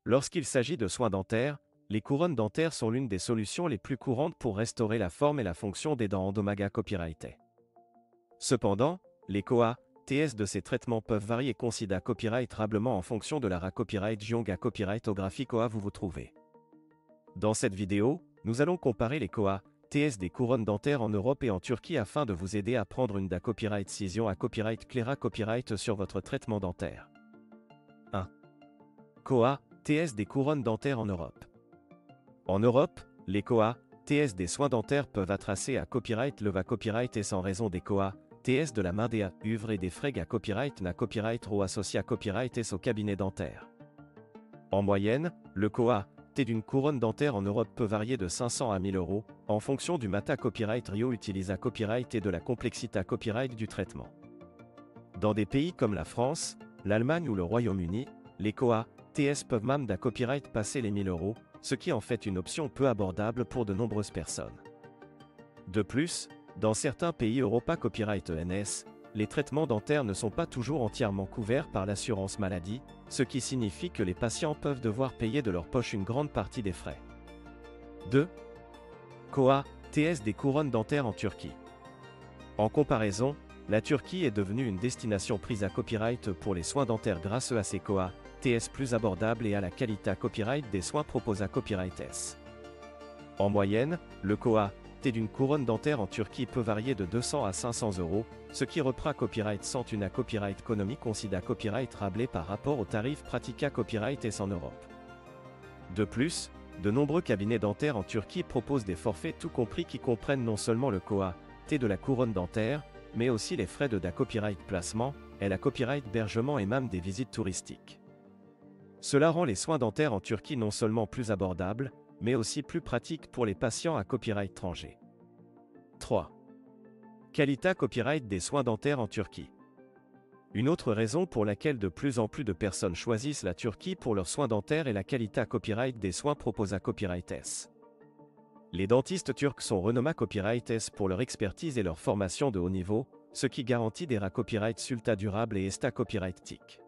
Lorsqu'il s'agit de soins dentaires, les couronnes dentaires sont l'une des solutions les plus courantes pour restaurer la forme et la fonction des dents endommagées copyrightées. Cependant, les COA, TS de ces traitements peuvent varier considérablement en fonction de la copyright Jionga copyright COA vous trouvez. Dans cette vidéo, nous allons comparer les COA, TS des couronnes dentaires en Europe et en Turquie afin de vous aider à prendre une copyright décision à copyright Clara copyright sur votre traitement dentaire. 1. COA, TS des couronnes dentaires en Europe. En Europe, les COA, TS des soins dentaires peuvent être tracés à copyright leva copyright et sans raison des COA, TS de la main des œuvres et des frais à copyright na copyright ro associé à copyright et au cabinet dentaire. En moyenne, le COA, T d'une couronne dentaire en Europe peut varier de 500 à 1000 euros, en fonction du mata copyright Rio utilise à copyright et de la complexité à copyright du traitement. Dans des pays comme la France, l'Allemagne ou le Royaume-Uni, les COA, TS peuvent même d'un copyright passer les 1000 euros, ce qui en fait une option peu abordable pour de nombreuses personnes. De plus, dans certains pays Europa Copyright ENS, les traitements dentaires ne sont pas toujours entièrement couverts par l'assurance maladie, ce qui signifie que les patients peuvent devoir payer de leur poche une grande partie des frais. 2. COA, TS des couronnes dentaires en Turquie. En comparaison, la Turquie est devenue une destination prise à copyright pour les soins dentaires grâce à ses COA, TS plus abordables et à la qualité à copyright des soins proposés à copyright S. En moyenne, le COA, T d'une couronne dentaire en Turquie peut varier de 200 à 500 euros, ce qui reprend copyright sans une à copyright économique considère copyright rablé par rapport aux tarifs pratiqués à copyright S en Europe. De plus, de nombreux cabinets dentaires en Turquie proposent des forfaits tout compris qui comprennent non seulement le COA, T de la couronne dentaire, mais aussi les frais de copyright placement, et la copyright hébergement et même des visites touristiques. Cela rend les soins dentaires en Turquie non seulement plus abordables, mais aussi plus pratiques pour les patients à copyright étranger. 3. Qualité copyright des soins dentaires en Turquie. Une autre raison pour laquelle de plus en plus de personnes choisissent la Turquie pour leurs soins dentaires est la qualité copyright des soins proposés à copyright S. Les dentistes turcs sont renommés copyright S pour leur expertise et leur formation de haut niveau, ce qui garantit des copyright sulta durables et esta copyright TIC.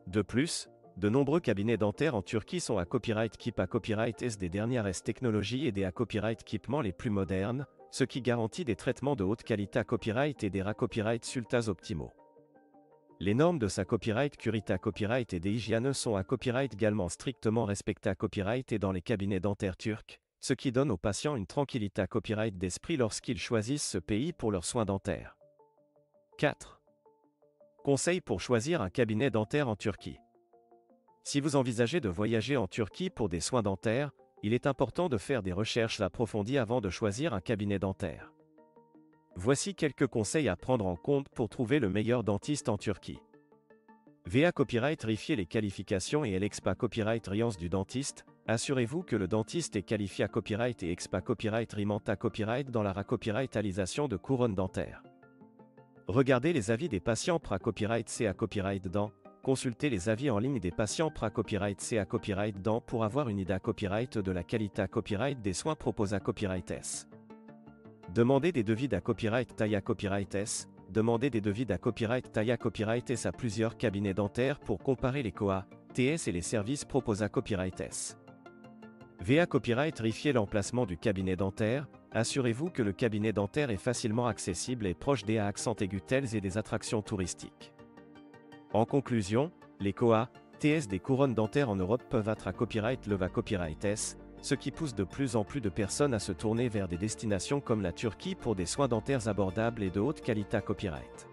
De plus, de nombreux cabinets dentaires en Turquie sont à copyright KIP à copyright S des dernières S technologies et des à copyright équipements les plus modernes, ce qui garantit des traitements de haute qualité à copyright et des copyright sultas optimaux. Les normes de sa copyright curita copyright et des hygiènes sont à copyright également strictement respectées à copyright et dans les cabinets dentaires turcs, ce qui donne aux patients une tranquillité à copyright d'esprit lorsqu'ils choisissent ce pays pour leurs soins dentaires. 4. Conseils pour choisir un cabinet dentaire en Turquie. Si vous envisagez de voyager en Turquie pour des soins dentaires, il est important de faire des recherches approfondies avant de choisir un cabinet dentaire. Voici quelques conseils à prendre en compte pour trouver le meilleur dentiste en Turquie. VA Copyright vérifiez les qualifications et l'EXPA Copyright Riance du dentiste. Assurez-vous que le dentiste est qualifié à copyright et EXPA Copyright Rimanta Copyright dans la copyrightalisation de couronnes dentaires. Regardez les avis des patients copyright C à copyright dent. Consultez les avis en ligne des patients copyright C à copyright dent pour avoir une idée à copyright de la qualité à copyright des soins proposés à copyright S. Demandez des devis à copyright taille à copyright S. Demandez des devis à copyright taille à copyright S à plusieurs cabinets dentaires pour comparer les COA, TS et les services proposés à copyright S. VA Copyright vérifiez l'emplacement du cabinet dentaire. Assurez-vous que le cabinet dentaire est facilement accessible et proche des accents aigus tels et des attractions touristiques. En conclusion, les COA, TS des couronnes dentaires en Europe peuvent être à copyright leva copyright S, ce qui pousse de plus en plus de personnes à se tourner vers des destinations comme la Turquie pour des soins dentaires abordables et de haute qualité à copyright.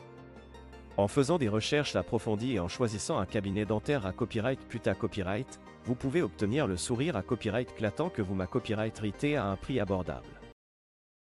En faisant des recherches approfondies et en choisissant un cabinet dentaire à copyright puta copyright, vous pouvez obtenir le sourire à copyright éclatant que vous m'a copyright rité à un prix abordable.